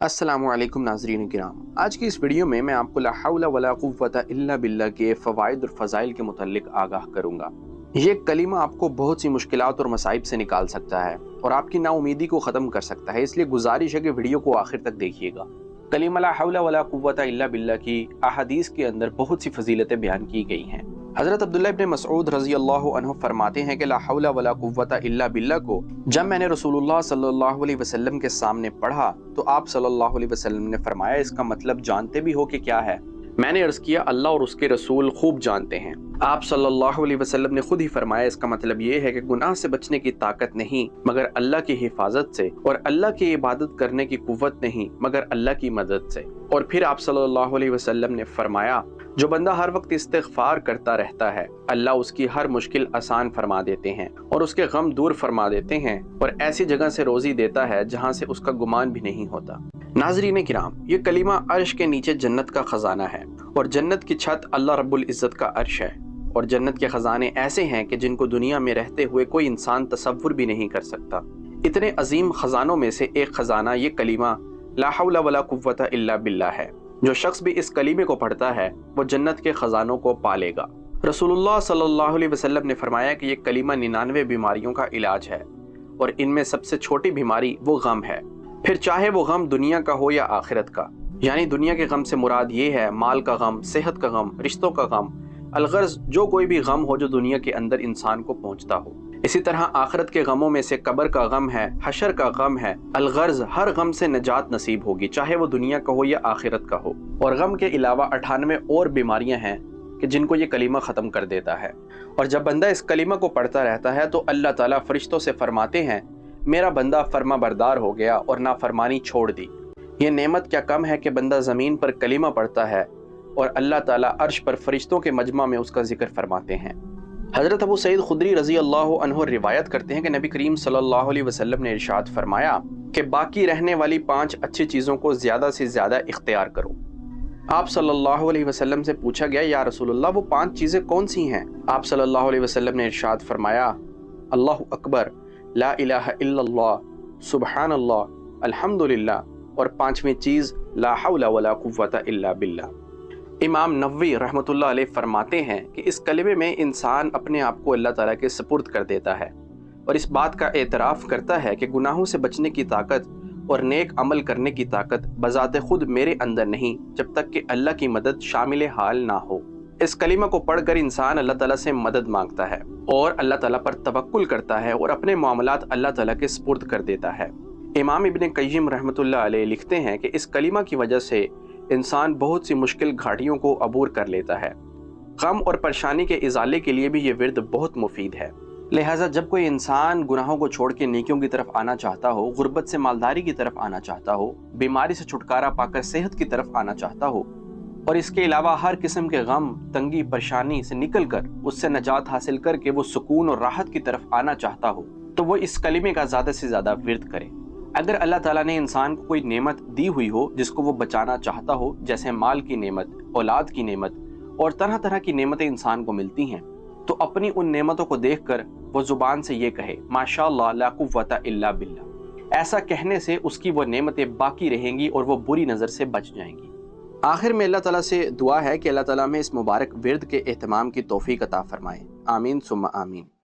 अस्सलामु अलैकुम नाज़रीन किराम। आज की इस वीडियो में मैं आपको ला हौला वला कुव्वता इल्ला बिल्लाह के फ़वाइद और फ़ज़ाइल के मुतल्लिक़ आगाह करूँगा। ये कलीमा आपको बहुत सी मुश्किलात और मसाइब से निकाल सकता है और आपकी नाउमीदी को ख़त्म कर सकता है, इसलिए गुजारिश है कि वीडियो को आखिर तक देखिएगा। कलीमा ला हौला वला कुव्वता इल्ला बिल्लाह की अहादीस के अंदर बहुत सी फजीलतें बयान की गई हैं। हज़रत अब्दुल्ला इब्न मसऊद रज़ी अल्लाहु अन्हु फरमाते हैं कि ला हौला वला कुव्वता इल्ला बिल्लाह को जब मैंने रसूलुल्लाह सल्लल्लाहु अलैहि वसल्लम के सामने पढ़ा तो आप सल्लल्लाहु अलैहि वसल्लम ने फरमाया, इसका मतलब जानते भी हो कि क्या है? मैंने अर्ज़ किया, अल्लाह और उसके रसूल खूब जानते हैं। आप सल्लल्लाहु अलैहि वसल्लम ने खुद ही फरमाया, इसका मतलब ये है कि गुनाह से बचने की ताकत नहीं मगर अल्लाह की हिफाजत से, और अल्लाह की इबादत करने की कुव्वत नहीं मगर अल्लाह की मदद से। और फिर आप सल्लल्लाहु अलैहि वसल्लम ने फरमाया, जो बंदा हर वक्त इस्तिग़फ़ार करता रहता है अल्लाह उसकी हर मुश्किल आसान फरमा देते हैं और उसके गम दूर फरमा देते हैं और ऐसी जगह से रोज़ी देता है जहाँ से उसका गुमान भी नहीं होता। नाज़रीन किराम, ये कलीमा अर्श के नीचे जन्नत का ख़जाना है और जन्नत की छत अल्लाह रब्बुल इज़्ज़त का अर्श है और जन्नत के ख़जाने ऐसे हैं कि जिनको दुनिया में रहते हुए कोई इंसान तसव्वुर भी नहीं कर सकता। इतने अजीम ख़जानों में से एक ख़जाना ये कलीमा ला हौला वला कुव्वता इल्ला बिल्लाह है। जो शख्स भी इस कलीमे को पढ़ता है वो जन्नत के ख़जानों को पालेगा। रसूलुल्लाह सल्लल्लाहु अलैहि वसल्लम ने फरमाया कि ये कलीमा 99 बीमारियों का इलाज है और इनमें सबसे छोटी बीमारी वो गम है, फिर चाहे वो गम दुनिया का हो या आखिरत का। यानी दुनिया के गम से मुराद ये है माल का गम, सेहत का गम, रिश्तों का गम, अलगर्ज जो कोई भी गम हो जो दुनिया के अंदर इंसान को पहुंचता हो। इसी तरह आखिरत के गमों में से कब्र का गम है, हशर का गम है। अलगर्ज हर गम से नजात नसीब होगी, चाहे वो दुनिया का हो या आखिरत का हो। और गम के अलावा 98 और बीमारियां हैं कि जिनको ये कलीमा ख़त्म कर देता है। और जब बंदा इस कलीमा को पढ़ता रहता है तो अल्लाह ताला फरिश्तों से फरमाते हैं, मेरा बंदा फर्मा बरदार हो गया और नाफरमानी छोड़ दी। ये नेमत क्या कम है कि बंदा ज़मीन पर कलीमा पढ़ता है और अल्लाह ताला अर्श पर फरिश्तों के मजमा में उसका जिक्र फरमाते हैं। हज़रत अबू सईद खुदरी रज़ी अल्लाहु अन्हु रिवायत करते हैं कि नबी करीम सल्लल्लाहु अलैहि वसल्लम ने इरशाद फरमाया कि बाकी रहने वाली 5 अच्छी चीज़ों को ज़्यादा से ज़्यादा इख्तियार करो। आप सल्लल्लाहु अलैहि वसल्लम से पूछा गया, या रसूलुल्लाह वो 5 चीज़ें कौन सी हैं? आप सल्लल्लाहु अलैहि वसल्लम ने इरशाद फरमाया, अल्लाहु अकबर, ला इलाहा इल्लल्लाह, सुबहानल्लाह, अल्हम्दुलिल्लाह, और 5वीं चीज़ ला हौला वला कुव्वता इल्ला बिल्लाह। इमाम नववी रहमतुल्लाह अलैह फरमाते हैं कि इस कलिमे में इंसान अपने आप को अल्लाह ताला के सुपुर्द कर देता है और इस बात का एतराफ़ करता है कि गुनाहों से बचने की ताकत और नेक अमल करने की ताकत बज़ाते खुद मेरे अंदर नहीं जब तक कि अल्लाह की मदद शामिल हाल ना हो। इस कलिमा को पढ़कर इंसान अल्लाह ताला से मदद मांगता है और अल्लाह ताला पर तवक्कुल करता है और अपने मामलात अल्लाह ताला के सुपुर्द कर देता है। इमाम इब्न क़य्यिम रहमतुल्लाह अलैह लिखते हैं कि इस कलिमा की वजह से इंसान बहुत सी मुश्किल घाटियों को अबूर कर लेता है। गम और परेशानी के इजाले के लिए भी ये विर्द बहुत मुफीद है। लिहाजा जब कोई इंसान गुनाहों को छोड़ के नेकियों की तरफ आना चाहता हो, गुर्बत से मालदारी की तरफ आना चाहता हो, बीमारी से छुटकारा पाकर सेहत की तरफ आना चाहता हो और इसके अलावा हर किस्म के गम, तंगी, परेशानी से निकल कर उससे नजात हासिल करके वो सुकून और राहत की तरफ आना चाहता हो, तो वो इस कलीमे का ज़्यादा से ज़्यादा विर्द करे। अगर अल्लाह ताला ने इंसान को कोई नेमत दी हुई हो जिसको वो बचाना चाहता हो, जैसे माल की नेमत, औलाद की नेमत और तरह तरह की नेमतें इंसान को मिलती हैं, तो अपनी उन नेमतों को देखकर वो ज़ुबान से ये कहे, माशाअल्लाह ला कुव्वता इल्ला बिल्लाह। ऐसा कहने से उसकी वो नेमतें बाकी रहेंगी और वो बुरी नज़र से बच जाएंगी। आखिर में अल्लाह ताला से दुआ है कि अल्लाह ताला में इस मुबारक विर्द के एहतमाम की तौफीक अता फरमाए। आमीन सुम्मा आमीन।